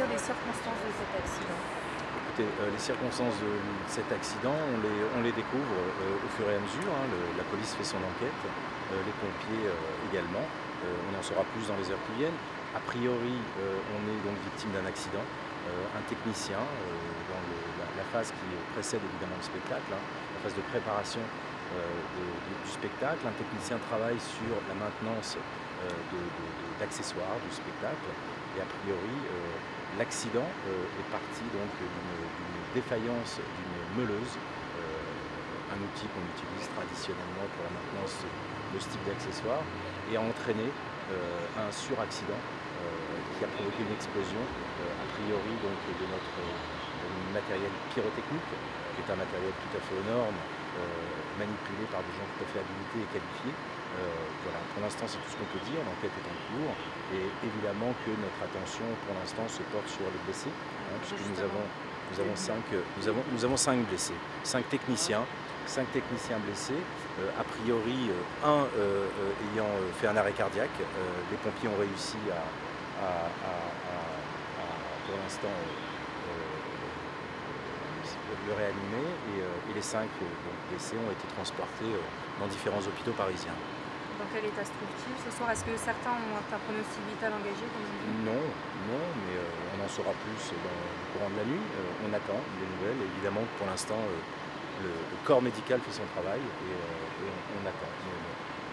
dire des circonstances de cet accident? Écoutez, les circonstances de cet accident, on les découvre au fur et à mesure, hein. La police fait son enquête, les pompiers également. On en saura plus dans les heures qui viennent. A priori, on est donc victime d'un accident. Un technicien, dans la phase qui précède évidemment le spectacle, hein, la phase de préparation du spectacle, un technicien travaille sur la maintenance d'accessoires du spectacle et a priori l'accident est parti donc d'une défaillance d'une meuleuse, un outil qu'on utilise traditionnellement pour la maintenance de ce type d'accessoires, et a entraîné un suraccident qui a provoqué une explosion a priori donc de notre matériel pyrotechnique, qui est un matériel tout à fait aux normes, manipulé par des gens tout à fait habilités et qualifiés. Voilà, pour l'instant c'est tout ce qu'on peut dire, l'enquête est en cours et évidemment que notre attention pour l'instant se porte sur les blessés, hein, puisque nous avons 5 blessés, 5 techniciens blessés, a priori un ayant fait un arrêt cardiaque. Les pompiers ont réussi pour l'instant le réanimer et les 5 blessés ont été transportés dans différents hôpitaux parisiens. Dans quel état se trouve-t-il ce soir? Est-ce que certains ont un pronostic vital engagé, comme on dit? Non, mais on en saura plus dans le courant de la nuit. On attend des nouvelles. Évidemment, pour l'instant, le corps médical fait son travail et on attend.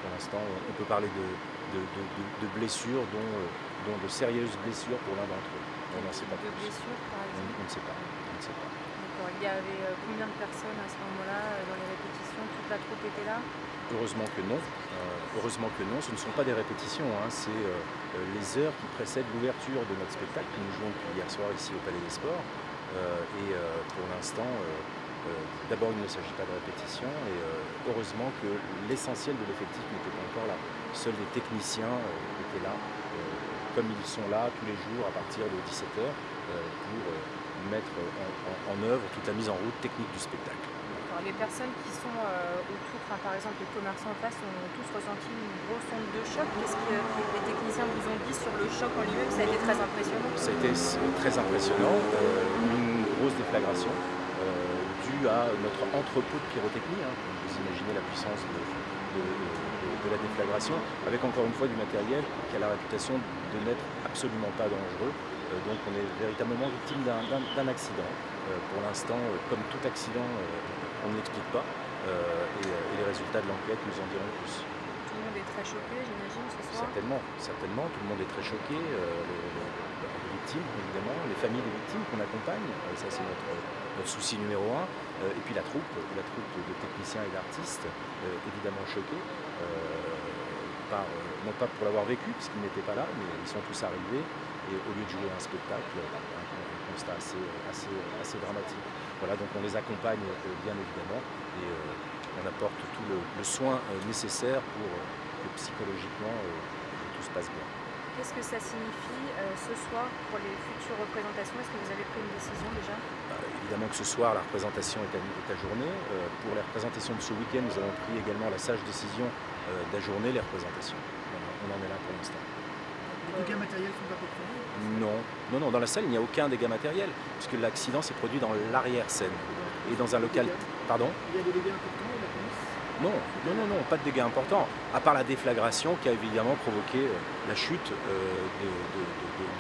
Pour l'instant, on peut parler de blessures, dont de sérieuses blessures pour l'un d'entre eux. On n'en sait pas plus. De blessures, par exemple? On ne sait pas. D'accord. Il y avait combien de personnes à ce moment-là dans les répétitions? Toute la troupe était là? Heureusement que non. Ce ne sont pas des répétitions, hein. C'est les heures qui précèdent l'ouverture de notre spectacle que nous jouons depuis hier soir ici au Palais des Sports. Pour l'instant, d'abord il ne s'agit pas de répétition et heureusement que l'essentiel de l'effectif n'était pas encore là. Seuls les techniciens étaient là, comme ils sont là tous les jours à partir de 17 h pour mettre en œuvre toute la mise en route technique du spectacle. Les personnes qui sont autour, par exemple les commerçants en face, ont tous ressenti une grosse onde de choc. Qu'est-ce que les techniciens vous ont dit sur le choc en lui-même? Ça a été très impressionnant. Ça a été très impressionnant, une grosse déflagration due à notre entrepôt de pyrotechnie, hein. Vous imaginez la puissance de la déflagration, avec encore une fois du matériel qui a la réputation de n'être absolument pas dangereux. Donc on est véritablement victime d'un accident. Pour l'instant, comme tout accident, on ne l'explique pas et les résultats de l'enquête nous en diront plus. Tout le monde est très choqué, j'imagine, ce soir? Certainement, tout le monde est très choqué. Les victimes, évidemment, les familles des victimes qu'on accompagne, ça c'est notre souci numéro 1. Et puis la troupe de techniciens et d'artistes, évidemment choqués, non pas pour l'avoir vécu, puisqu'ils n'étaient pas là, mais ils sont tous arrivés et au lieu de jouer un spectacle, un constat assez dramatique. Voilà, donc on les accompagne bien évidemment et on apporte tout le soin nécessaire pour que psychologiquement tout se passe bien. Qu'est-ce que ça signifie ce soir pour les futures représentations? Est-ce que vous avez pris une décision déjà? Évidemment que ce soir la représentation est ajournée. Pour les représentations de ce week-end, nous avons pris également la sage décision d'ajourner les représentations. Voilà, on en est là pour l'instant. Les dégâts matériels sont pas prévus? Non, dans la salle il n'y a aucun dégât matériel, puisque l'accident s'est produit dans l'arrière-scène et dans un local. Pardon? Il y a des dégâts importants de la police? Non, pas de dégâts importants, à part la déflagration qui a évidemment provoqué la chute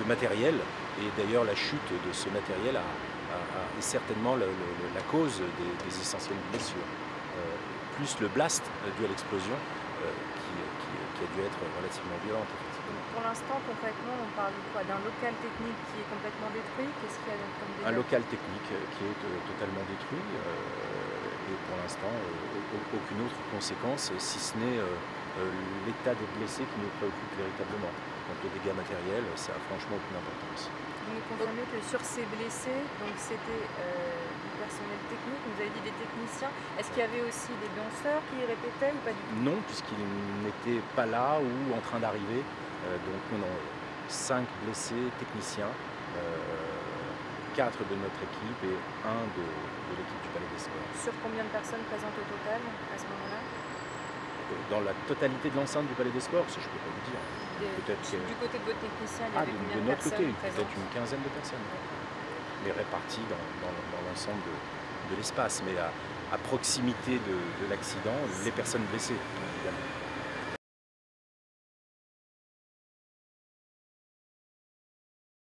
de matériel, et d'ailleurs la chute de ce matériel est certainement la cause des essentielles blessures, plus le blast dû à l'explosion qui a dû être relativement violente, effectivement. Pour l'instant, concrètement, on parle de quoi? D'un local technique qui est complètement détruit? Qu'est-ce qu'il y a comme dégâts? Un local technique qui est totalement détruit et pour l'instant aucune autre conséquence si ce n'est l'état des blessés qui nous préoccupe véritablement. Donc le dégât matériel, ça n'a franchement aucune importance. Vous nous confirmez que sur ces blessés, donc c'était du personnel technique, vous avez dit des techniciens. Est-ce qu'il y avait aussi des danseurs qui répétaient ou pas du tout? Non, puisqu'ils n'étaient pas là ou en train d'arriver. Donc on a 5 blessés techniciens, 4 de notre équipe et 1 de l'équipe du Palais des Sports. Sur combien de personnes présentes au total à ce moment-là? Dans la totalité de l'enceinte du Palais des Sports, ça, je ne peux pas vous dire. Peut-être que... Du côté de votre technicien, il y Ah, avait combien de de notre côté, personnes présentes? peut-être une quinzaine de personnes, mais réparties dans l'ensemble de l'espace, mais à proximité de l'accident, les personnes blessées, évidemment.